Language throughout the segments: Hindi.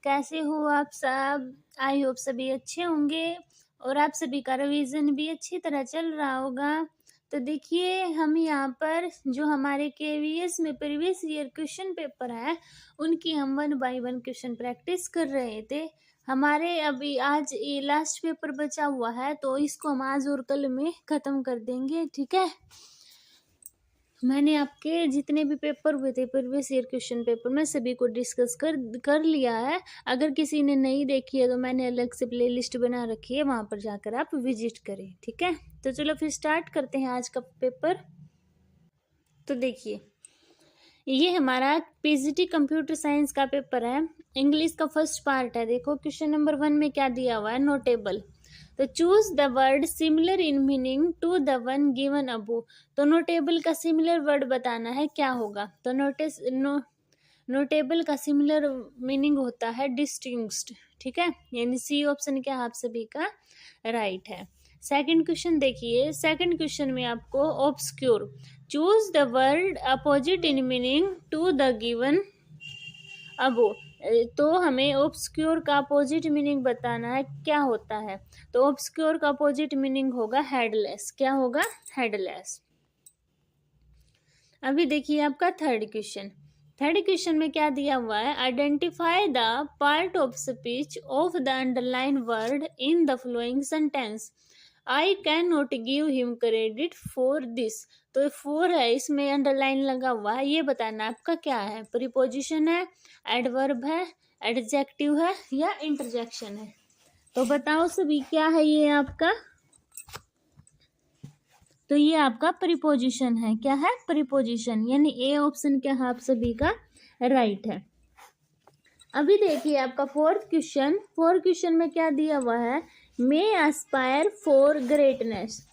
कैसे हो आप सब? आई होप सभी अच्छे होंगे और आप सभी का रिवीजन भी अच्छी तरह चल रहा होगा। तो देखिए हम यहाँ पर जो हमारे केवीएस में प्रीवियस ईयर क्वेश्चन पेपर है उनकी हम 1 बाय 1 क्वेश्चन प्रैक्टिस कर रहे थे। हमारे अभी आज ये लास्ट पेपर बचा हुआ है तो इसको हम आज और कल में खत्म कर देंगे, ठीक है। मैंने आपके जितने भी पेपर हुए थे प्रीवियस ईयर क्वेश्चन पेपर में सभी को डिस्कस कर लिया है। अगर किसी ने नहीं देखी है तो मैंने अलग से प्लेलिस्ट बना रखी है, वहां पर जाकर आप विजिट करें, ठीक है। तो चलो फिर स्टार्ट करते हैं आज का पेपर। तो देखिए ये हमारा पीजीटी कंप्यूटर साइंस का पेपर है, इंग्लिश का फर्स्ट पार्ट है। देखो क्वेश्चन नंबर 1 में क्या दिया हुआ है, नोटेबल। तो choose the word similar in meaning to the one given above. तो नोटेबल का सिमिलर वर्ड बताना है, क्या होगा। तो नोटेबल का सिमिलर मीनिंग होता है डिस्टिंग्विश्ड, ठीक है। यानी सी ऑप्शन क्या आप सभी का राइट है। सेकंड क्वेश्चन देखिए, सेकंड क्वेश्चन में आपको obscure. Choose the word opposite in meaning to the given above. तो हमें ऑब्सक्योर का अपोजिट मीनिंग बताना है, क्या होता है। तो ऑब्सक्योर का अपोजिट मीनिंग होगा हेडलेस। क्या होगा, हेडलेस। अभी देखिए आपका थर्ड क्वेश्चन। थर्ड क्वेश्चन में क्या दिया हुआ है, identify the part of speech of the underline word in the following sentence. I can not give him credit for this. तो 4 है, इसमें अंडरलाइन लगा हुआ है, ये बताना आपका क्या है। प्रीपोजिशन है, एडवर्ब है, एडजेक्टिव है या इंटरजेक्शन है। तो बताओ सभी क्या है ये आपका। तो ये आपका प्रीपोजिशन है। क्या है, प्रीपोजिशन। यानी ए ऑप्शन क्या है आप सभी का राइट है। अभी देखिए आपका फोर्थ क्वेश्चन। फोर्थ क्वेश्चन में क्या दिया हुआ है, मे एस्पायर फॉर ग्रेटनेस।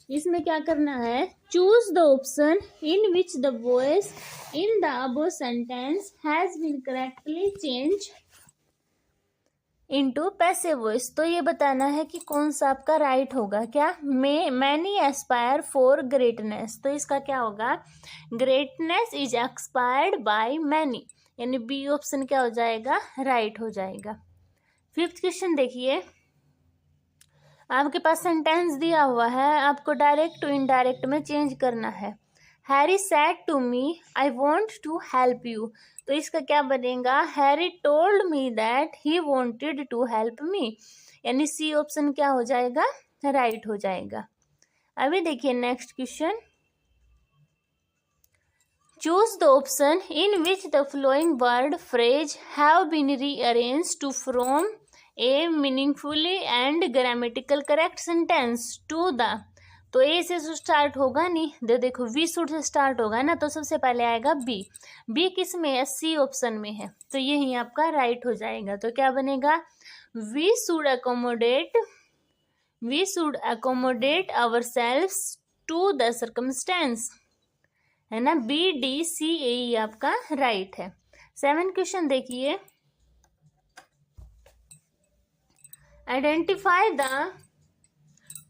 इसमें क्या करना है, choose the option in which the voice in the above sentence has been correctly change into passive voice. तो ये बताना है कि कौन सा आपका राइट होगा। क्या, मैनी एस्पायर फॉर ग्रेटनेस। तो इसका क्या होगा, greatness is expired by many. यानी बी ऑप्शन क्या हो जाएगा, राइट हो जाएगा। फिफ्थ क्वेश्चन देखिए, आपके पास सेंटेंस दिया हुआ है, आपको डायरेक्ट टू इनडायरेक्ट में चेंज करना है। Harry said to me I want to help you. तो इसका क्या बनेगा, Harry told me that he wanted to help me. यानी सी ऑप्शन क्या हो जाएगा, राइट हो जाएगा। अभी देखिए next question. Choose the option in which the flowing word phrase have been rearranged to from a meaningfully and grammatical correct sentence to the. तो ए से स्टार्ट होगा नहीं, देखो वी शुड से स्टार्ट होगा ना, तो सबसे पहले आएगा बी। बी किस में है, सी ऑप्शन में है, तो यही आपका राइट हो जाएगा। तो क्या बनेगा, we should accommodate ourselves to the circumstance, है ना। बी डी सी ए आपका राइट है। 7 क्वेश्चन देखिए, identify the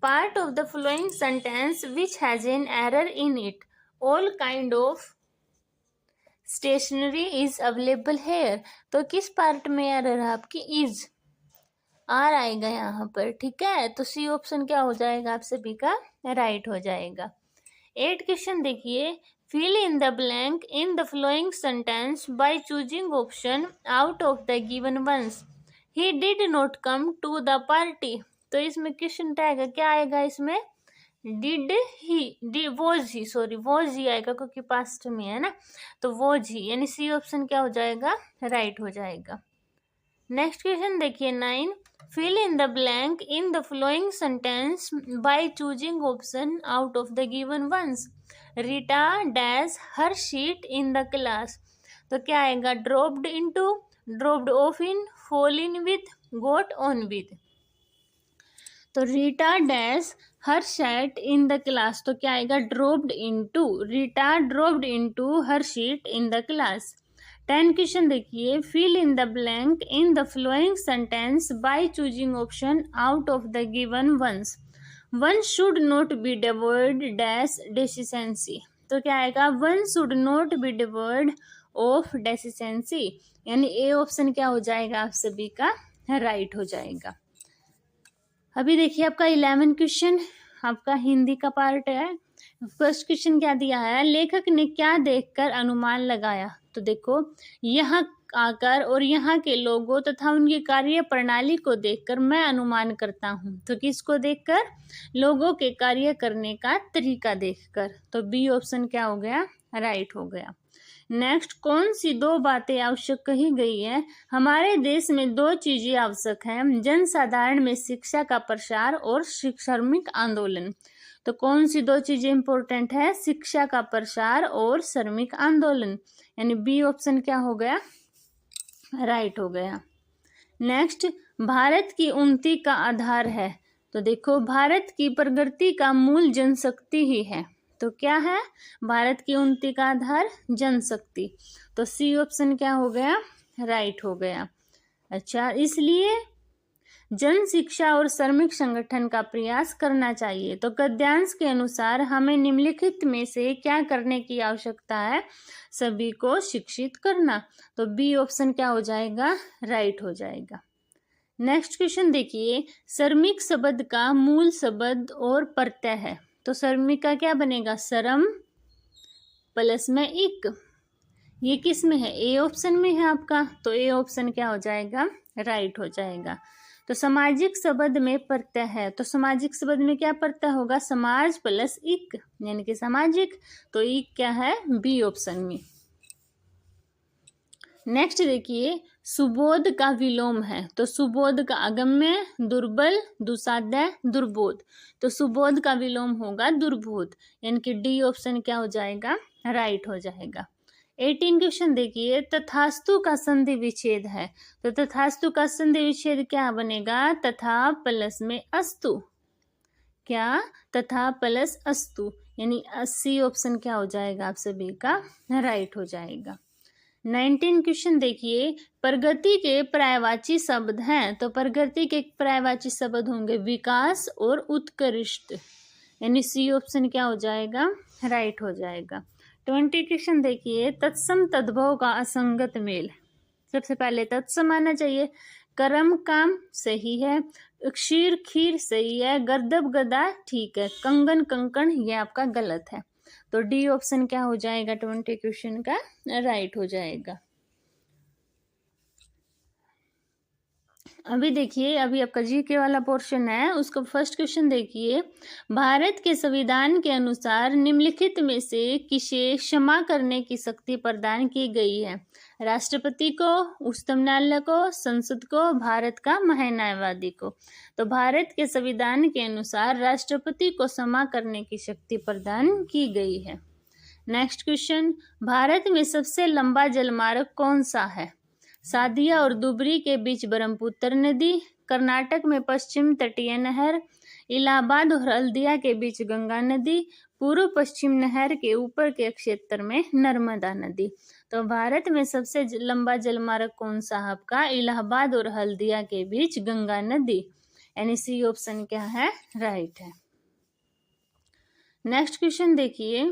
part of the following sentence which has an error in it. All kind of stationery is available here. तो किस पार्ट में एरर है आपकी, इज आर आएगा यहाँ पर, ठीक है। तो सी ऑप्शन क्या हो जाएगा आप सभी का राइट हो जाएगा। 8 क्वेश्चन देखिए, fill in the blank in the following sentence by choosing option out of the given ones. He did not come to the party. तो इसमें क्वेश्चन टैग क्या आएगा, इसमें वॉज ही आएगा क्योंकि पास्ट में है ना, तो वॉज ही। यानी सी ऑप्शन क्या हो जाएगा, राइट हो जाएगा। नेक्स्ट क्वेश्चन देखिए 9, fill in the blank in the following sentence by choosing option out of the given ones. Rita dash her sheet in the class. तो क्या आएगा, dropped into, dropped off in, fall in with, got on with. तो Rita dash her sheet in the class, तो क्या आएगा, dropped into, Rita dropped into her sheet in the class. 10 question देखिए, fill in the blank in the following sentence by choosing option out of the given ones. One should not be devoid dash deficiency. तो क्या आएगा, one should not be devoid of deficiency, यानी ए ऑप्शन क्या हो जाएगा आप सभी का राइट हो जाएगा। अभी देखिए आपका 11 क्वेश्चन आपका हिंदी का पार्ट है। फर्स्ट क्वेश्चन क्या दिया है, लेखक ने क्या देखकर अनुमान लगाया। तो देखो यहाँ आकर और यहाँ के लोगों तथा उनकी कार्य प्रणाली को देखकर मैं अनुमान करता हूँ। तो किसको देखकर, लोगों के कार्य करने का तरीका देखकर। तो बी ऑप्शन क्या हो गया राइट हो गया। नेक्स्ट, कौन सी दो बातें आवश्यक कही गई है। हमारे देश में दो चीजें आवश्यक हैं, जनसाधारण में शिक्षा का प्रसार और श्रमिक आंदोलन। तो कौन सी दो चीजें इंपॉर्टेंट है, शिक्षा का प्रसार और श्रमिक आंदोलन, यानी बी ऑप्शन क्या हो गया राइट हो गया। नेक्स्ट, भारत की उन्नति का आधार है। तो देखो भारत की प्रगति का मूल जनशक्ति ही है। तो क्या है भारत की उन्नति का आधार, जनशक्ति। तो सी ऑप्शन क्या हो गया राइट हो गया। अच्छा, इसलिए जन शिक्षा और श्रमिक संगठन का प्रयास करना चाहिए। तो गद्यांश के अनुसार हमें निम्नलिखित में से क्या करने की आवश्यकता है, सभी को शिक्षित करना। तो बी ऑप्शन क्या हो जाएगा राइट हो जाएगा। नेक्स्ट क्वेश्चन देखिए, श्रमिक शब्द का मूल शब्द और प्रत्यय है। तो श्रमिक का क्या बनेगा, श्रम प्लस में इक। ये किस में है, ए ऑप्शन में है आपका। तो ए ऑप्शन क्या हो जाएगा राइट हो जाएगा। तो सामाजिक शब्द में प्रत्यय है। तो सामाजिक शब्द में क्या प्रत्यय होगा, समाज प्लस इक, यानी कि सामाजिक। तो इक क्या है बी ऑप्शन में। नेक्स्ट देखिए, सुबोध का विलोम है। तो सुबोध का अगम्य, दुर्बल, दुसाध्य, दुर्बोध। तो सुबोध का विलोम होगा दुर्बोध, यानी कि डी ऑप्शन क्या हो जाएगा राइट हो जाएगा। 18 क्वेश्चन देखिए, तथास्तु का संधि विच्छेद है। तो तथास्तु का संधि विच्छेद क्या बनेगा, तथा प्लस में अस्तु। क्या, तथा प्लस अस्तु, यानी 80 ऑप्शन क्या हो जाएगा आप सभी का राइट हो जाएगा। 19 क्वेश्चन देखिए, प्रगति के पर्यायवाची शब्द हैं। तो प्रगति के पर्यायवाची शब्द होंगे विकास और उत्कृष्ट, यानी सी ऑप्शन क्या हो जाएगा राइट हो जाएगा। 20 क्वेश्चन देखिए, तत्सम तद्भव का असंगत मेल। सबसे पहले तत्सम आना चाहिए। कर्म काम सही है, क्षीर खीर सही है, गर्दब गदा ठीक है, कंगन कंकण ये आपका गलत है। तो डी ऑप्शन क्या हो जाएगा 20 क्वेश्चन का राइट हो जाएगा। अभी देखिए, अभी आपका जीके वाला पोर्शन है, उसका फर्स्ट क्वेश्चन देखिए, भारत के संविधान के अनुसार निम्नलिखित में से किसे क्षमा करने की शक्ति प्रदान की गई है। राष्ट्रपति को, उच्चतम न्यायालय को, संसद को, भारत का महान्यायवादी को। तो भारत के संविधान के अनुसार राष्ट्रपति को क्षमा करने की शक्ति प्रदान की गई है। नेक्स्ट क्वेश्चन, भारत में सबसे लंबा जलमार्ग कौन सा है। सादिया और दुबरी के बीच ब्रह्मपुत्र नदी, कर्नाटक में पश्चिम तटीय नहर, इलाहाबाद और हल्दिया के बीच गंगा नदी, पूर्व पश्चिम नहर के ऊपर के क्षेत्र में नर्मदा नदी। तो भारत में सबसे लंबा जलमार्ग कौन सा आपका, इलाहाबाद और हल्दिया के बीच गंगा नदी, यानी सी ऑप्शन क्या है राइट है। नेक्स्ट क्वेश्चन देखिए,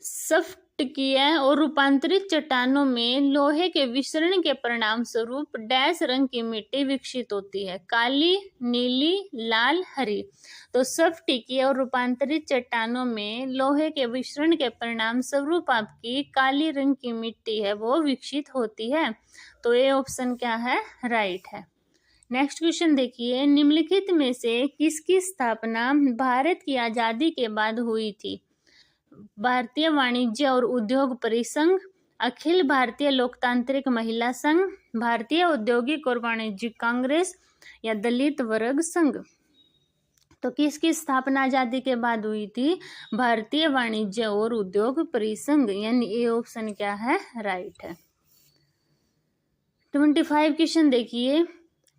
स्फटिकीय और रूपांतरित चट्टानों में लोहे के विसरण के परिणाम स्वरूप डैश रंग की मिट्टी विकसित होती है, काली, नीली, लाल, हरी। तो स्फटिकीय और रूपांतरित चट्टानों में लोहे के विसरण के परिणाम स्वरूप आपकी काली रंग की मिट्टी है वो विकसित होती है। तो ये ऑप्शन क्या है राइट है। नेक्स्ट क्वेश्चन देखिए, निम्नलिखित में से किसकी स्थापना भारत की आजादी के बाद हुई थी। भारतीय वाणिज्य और उद्योग परिसंघ, अखिल भारतीय लोकतांत्रिक महिला संघ, भारतीय औद्योगिक और वाणिज्यिक कांग्रेस या दलित वर्ग संघ। तो किसकी स्थापना आजादी के बाद हुई थी, भारतीय वाणिज्य और उद्योग परिसंघ, यानी ए ऑप्शन क्या है राइट है। 25 क्वेश्चन देखिए,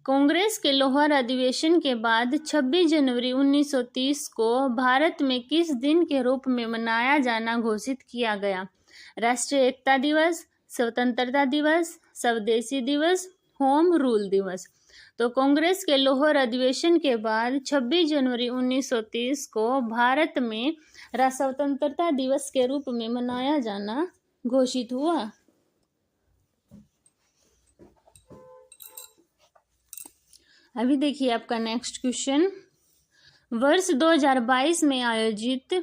कांग्रेस के लाहौर अधिवेशन के बाद 26 जनवरी 1930 को भारत में किस दिन के रूप में मनाया जाना घोषित किया गया। राष्ट्रीय एकता दिवस, स्वतंत्रता दिवस, स्वदेशी दिवस, होम रूल दिवस। तो कांग्रेस के लाहौर अधिवेशन के बाद 26 जनवरी 1930 को भारत में स्वतंत्रता दिवस के रूप में मनाया जाना घोषित हुआ। अभी देखिए आपका नेक्स्ट क्वेश्चन। वर्ष 2022 में आयोजित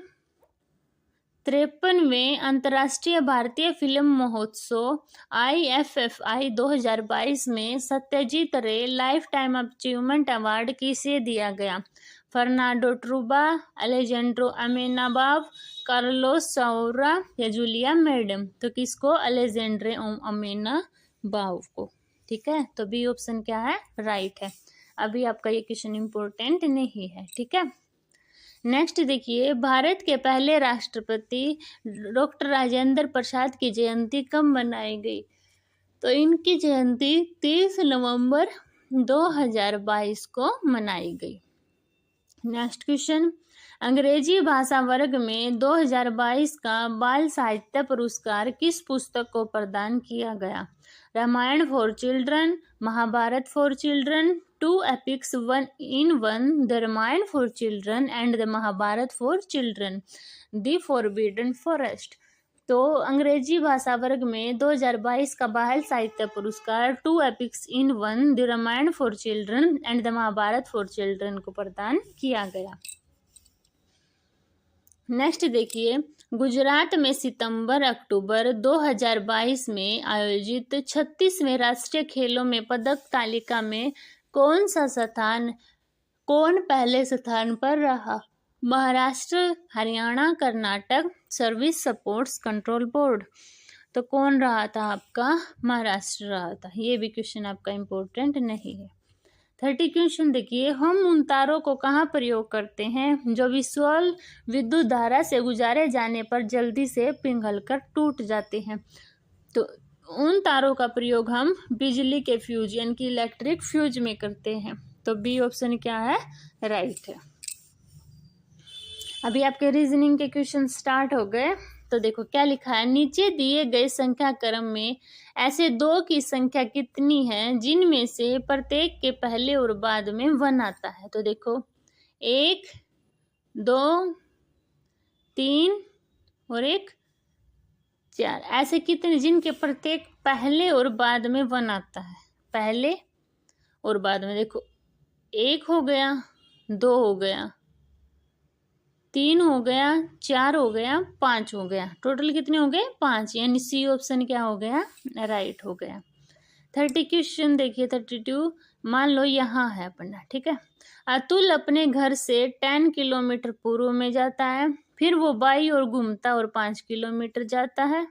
53वें अंतर्राष्ट्रीय भारतीय फिल्म महोत्सव IFFI 2022 में सत्यजीत रे लाइफ टाइम अचीवमेंट अवार्ड किसे दिया गया? फर्नांडो ट्रूबा, अलेजेंड्रो अमेनाबाव, कार्लोस साउरा या जूलिया मैडम? तो किसको? अलेजेंड्रे अमेनाबाव को। ठीक है, तो बी ऑप्शन क्या है? राइट है। अभी आपका ये क्वेश्चन इंपॉर्टेंट नहीं है। ठीक है, नेक्स्ट देखिए, भारत के पहले राष्ट्रपति डॉक्टर राजेंद्र प्रसाद की जयंती कब मनाई गई? तो इनकी जयंती 30 नवंबर 2022 को मनाई गई। नेक्स्ट क्वेश्चन, अंग्रेजी भाषा वर्ग में 2022 का बाल साहित्य पुरस्कार किस पुस्तक को प्रदान किया गया? Ramayan for children, Mahabharat for children, 2 epics 1 in 1, the Ramayana for children and the Mahabharata for children, the Forbidden Forest। तो अंग्रेजी भाषा वर्ग में 2022 का बाल साहित्य पुरस्कार 2 epics in 1, the Ramayana for children and the Mahabharata for children को प्रदान किया गया। नेक्स्ट देखिए, गुजरात में सितंबर अक्टूबर 2022 में आयोजित 36वें राष्ट्रीय खेलों में पदक तालिका में कौन पहले स्थान पर रहा? Maharashtra, Haryana, Karnataka, service supports control board. तो कौन रहा था आपका? महाराष्ट्र रहा था। ये भी क्वेश्चन आपका इंपॉर्टेंट नहीं है। 30 क्वेश्चन देखिए, हम उन तारों को कहाँ प्रयोग करते हैं जो विशाल विद्युत धारा से गुजारे जाने पर जल्दी से पिघलकर टूट जाते हैं? तो उन तारों का प्रयोग हम बिजली के फ्यूज यानी कि इलेक्ट्रिक फ्यूज में करते हैं। तो बी ऑप्शन क्या है? राइट है। अभी आपके रीजनिंग के क्वेश्चन स्टार्ट हो गए। तो देखो क्या लिखा है, नीचे दिए गए संख्या क्रम में ऐसे 2 की संख्या कितनी है जिनमें से प्रत्येक के पहले और बाद में 1 आता है? तो देखो 1, 2, 3 और 1, 4, ऐसे कितने जिनके प्रत्येक पहले और बाद में 1 आता है? पहले और बाद में देखो 1 हो गया, 2 हो गया, 3 हो गया, 4 हो गया, 5 हो गया। टोटल कितने हो गए? 5, यानी सी ऑप्शन क्या हो गया? राइट हो गया। 30 क्वेश्चन देखिए 32। मान लो यहाँ है अपना, ठीक है। अतुल अपने घर से 10 किलोमीटर पूर्व में जाता है, फिर वो बाई और घूमता और 5 किलोमीटर जाता है,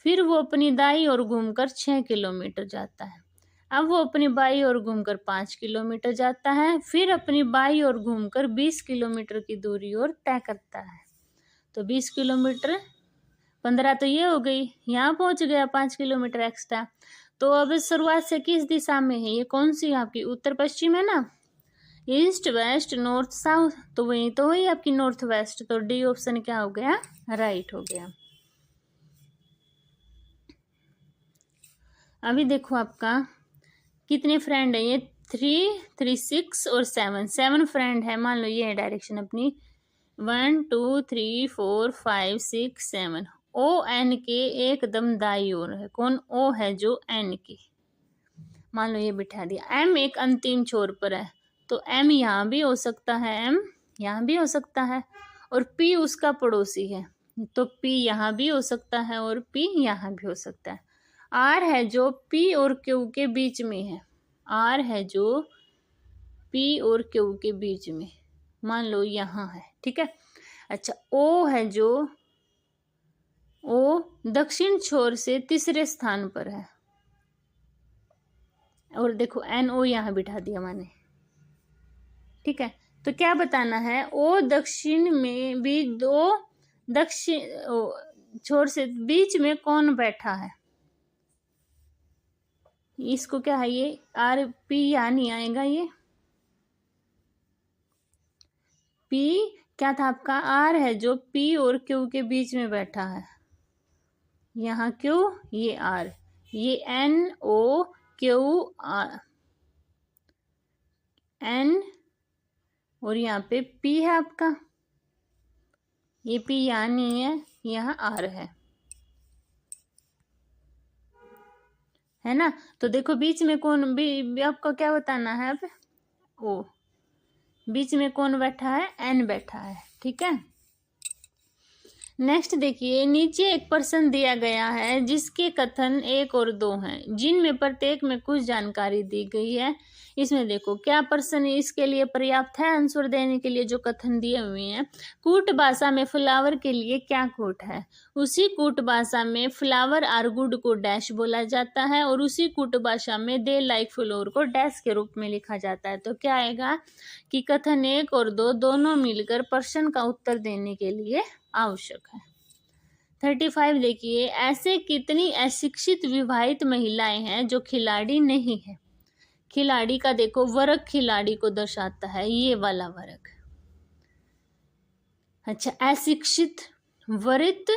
फिर वो अपनी दाई और घूमकर 6 किलोमीटर जाता है। अब वो अपनी बाई और घूमकर 5 किलोमीटर जाता है, फिर अपनी बाई और घूमकर 20 किलोमीटर की दूरी और तय करता है। तो 20 किलोमीटर 15 तो ये हो गई, यहाँ पहुंच गया 5 किलोमीटर एक्स्ट्रा। तो अब शुरुआत से किस दिशा में है? ये कौन सी आपकी उत्तर पश्चिम है ना, ईस्ट वेस्ट नॉर्थ साउथ, तो वही तो हुई आपकी नॉर्थ वेस्ट। तो डी ऑप्शन क्या हो गया? राइट हो गया। अभी देखो आपका कितने फ्रेंड है, ये 3, 3, 6 और 7 फ्रेंड है। मान लो ये है डायरेक्शन अपनी 1, 2, 3, 4, 5, 6, 7। ओ एन के एकदम दाई ओर है। कौन? ओ है जो एन की, मान लो ये बिठा दिया। एम एक अंतिम छोर पर है, तो एम यहाँ भी हो सकता है, एम यहाँ भी हो सकता है, और पी उसका पड़ोसी है, तो पी यहाँ भी हो सकता है और पी यहाँ भी हो सकता है। आर है जो पी और क्यू के बीच में है, आर है जो पी और क्यू के बीच में, मान लो यहाँ है, ठीक है। अच्छा, ओ है जो ओ दक्षिण छोर से तीसरे स्थान पर है, और देखो एन ओ यहाँ बिठा दिया मैंने, ठीक है। तो क्या बताना है? ओ दक्षिण में भी दो दक्षिण छोर से बीच में कौन बैठा है? इसको क्या है, ये आर पी यहाँ नहीं आएगा, ये पी क्या था आपका? आर है जो पी और क्यू के बीच में बैठा है, यहाँ क्यू, ये आर, ये N O Q R, N और यहाँ पे P है आपका, ये P यहाँ नहीं है, यहाँ R है ना। तो देखो बीच में कौन भी आपको क्या बताना है अब, O। बीच में कौन बैठा है, N बैठा है, ठीक है। नेक्स्ट देखिए, नीचे एक प्रश्न दिया गया है जिसके कथन 1 और 2 हैं, जिनमें प्रत्येक में कुछ जानकारी दी गई है। इसमें देखो क्या प्रश्न इसके लिए पर्याप्त है आंसर देने के लिए, जो कथन दिए हुए हैं। कूट भाषा में फ्लावर के लिए क्या कूट है, उसी कूट भाषा में फ्लावर आर गुड को डैश बोला जाता है, और उसी कूट भाषा में दे लाइक फ्लोर को डैश के रूप में लिखा जाता है। तो क्या आएगा कि कथन 1 और 2 दोनों मिलकर प्रश्न का उत्तर देने के लिए आवश्यक है। 35 देखिए, ऐसे कितनी अशिक्षित विवाहित महिलाएं हैं जो खिलाड़ी नहीं है। खिलाड़ी का देखो वर्ग खिलाड़ी को दर्शाता है, ये वाला वर्ग। अच्छा, अशिक्षित वरित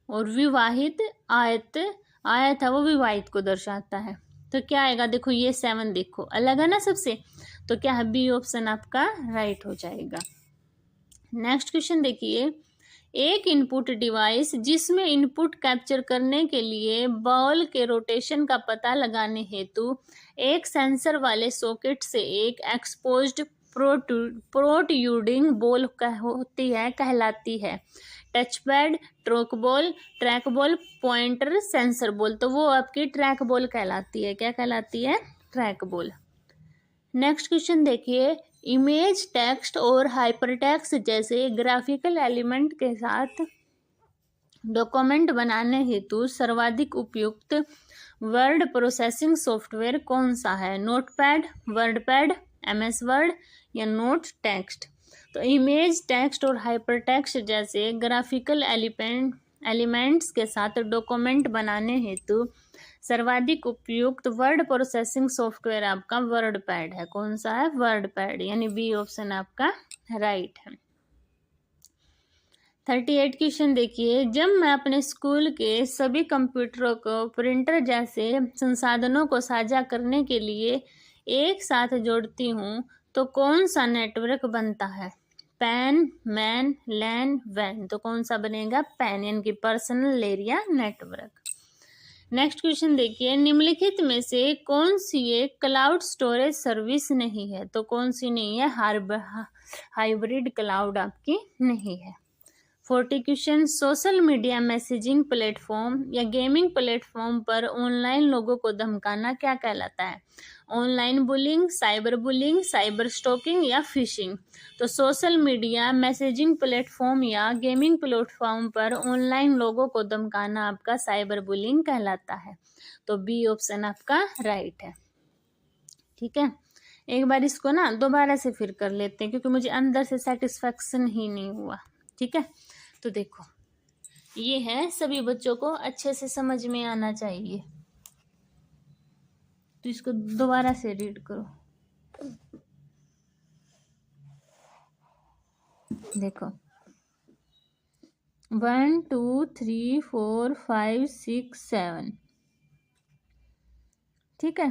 और विवाहित आयत, आयत है वो विवाहित को दर्शाता है। तो क्या आएगा, देखो ये 7 देखो अलग है ना सबसे, तो क्या है बी ऑप्शन आपका राइट हो जाएगा। नेक्स्ट क्वेश्चन देखिए, एक इनपुट डिवाइस जिसमें इनपुट कैप्चर करने के लिए बॉल के रोटेशन का पता लगाने हेतु एक सेंसर वाले सॉकेट से एक एक्सपोज्ड प्रोट्यूडिंग बॉल होती है कहलाती है। Touch pad, track ball, pointer, sensor ball, तो वो आपकी ट्रैक बॉल कहलाती है। क्या कहलाती है, ट्रैक बॉल। नेक्स्ट क्वेश्चन देखिए, इमेज, टेक्स्ट और हाइपरटेक्स्ट जैसे ग्राफिकल एलिमेंट के साथ डॉक्यूमेंट बनाने हेतु सर्वाधिक उपयुक्त वर्ड प्रोसेसिंग सॉफ्टवेयर कौन सा है। नोटपैड, वर्डपैड, MS वर्ड या नोट टेक्स्ट। तो इमेज, टेक्स्ट और हाइपरटेक्स्ट जैसे ग्राफिकल एलिमेंट्स के साथ डॉक्यूमेंट बनाने हेतु सर्वाधिक उपयुक्त वर्ड प्रोसेसिंग सॉफ्टवेयर आपका वर्डपैड है। कौन सा है, वर्डपैड, यानी बी ऑप्शन आपका राइट है। 38 क्वेश्चन देखिए, जब मैं अपने स्कूल के सभी कंप्यूटरों को प्रिंटर जैसे संसाधनों को साझा करने के लिए एक साथ जोड़ती हूँ तो कौन सा नेटवर्क बनता है। पैन, मैन, लैन, वैन, तो कौन सा बनेगा, पैन, यानी कि personal area network. Next question देखिए, निम्नलिखित में से कौन सी एक क्लाउड स्टोरेज सर्विस नहीं है। तो कौन सी नहीं है, हाइब्रिड क्लाउड आपकी नहीं है। 40 question, social media messaging platform या गेमिंग प्लेटफॉर्म पर ऑनलाइन लोगों को धमकाना क्या कहलाता है। ऑनलाइन बुलिंग, साइबर स्टॉकिंग या फिशिंग। तो सोशल मीडिया मैसेजिंग प्लेटफॉर्म या गेमिंग प्लेटफॉर्म पर ऑनलाइन लोगों को धमकाना आपका साइबर बुलिंग कहलाता है। तो बी ऑप्शन आपका राइट है, ठीक है। एक बार इसको ना दोबारा से फिर कर लेते हैं क्योंकि मुझे अंदर से सेटिस्फैक्शन ही नहीं हुआ, ठीक है। तो देखो ये है, सभी बच्चों को अच्छे से समझ में आना चाहिए, तो इसको दोबारा से रीड करो। देखो 1 2 3 4 5 6 7, ठीक है।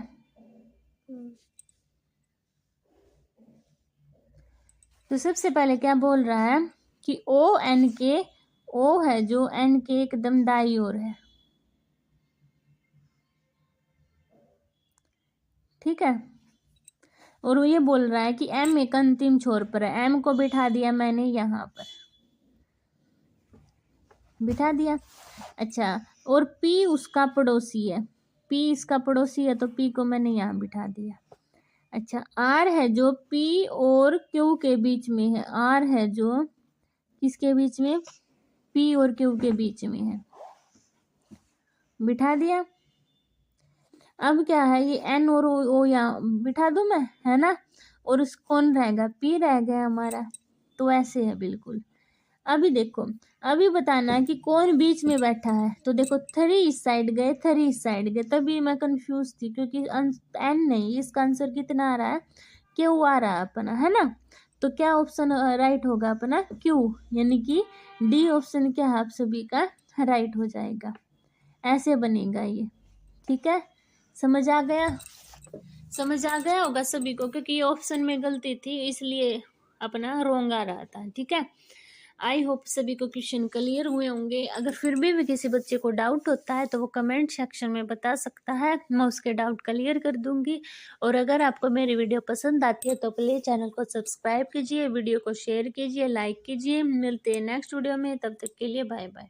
तो सबसे पहले क्या बोल रहा है कि ओ है जो एन के एकदम दाई ओर है, ठीक है। और वो ये बोल रहा है कि एम एक अंतिम छोर पर है, एम को बिठा दिया मैंने यहाँ पर, बिठा दिया। अच्छा, और पी उसका पड़ोसी है, पी इसका पड़ोसी है तो पी को मैंने यहाँ बिठा दिया। अच्छा, आर है जो पी और क्यू के बीच में है, आर है जो किसके बीच में, पी और क्यू के बीच में है, बिठा दिया। अब क्या है, ये एन और ओ यहाँ बिठा दूं मैं, है ना, और उस कौन रहेगा, पी रह गया हमारा, तो ऐसे है बिल्कुल। अभी देखो, अभी बताना है कि कौन बीच में बैठा है। तो देखो 3 इस साइड गए, 3 इस साइड गए, तभी मैं कंफ्यूज थी क्योंकि एन नहीं, इसका आंसर कितना आ रहा है, क्यू आ रहा है अपना, है ना। तो क्या ऑप्शन राइट होगा अपना, क्यू, यानी कि डी ऑप्शन क्या है आप सभी का राइट हो जाएगा। ऐसे बनेगा ये, ठीक है, समझ आ गया। समझ आ गया होगा सभी को, क्योंकि ये ऑप्शन में गलती थी इसलिए अपना रोंग आ रहा था। ठीक है, आई होप सभी को क्वेश्चन क्लियर हुए होंगे। अगर फिर भी किसी बच्चे को डाउट होता है तो वो कमेंट सेक्शन में बता सकता है, मैं उसके डाउट क्लियर कर दूंगी। और अगर आपको मेरी वीडियो पसंद आती है तो प्लीज चैनल को सब्सक्राइब कीजिए, वीडियो को शेयर कीजिए, लाइक कीजिए। मिलते हैं नेक्स्ट वीडियो में, तब तक के लिए बाय बाय।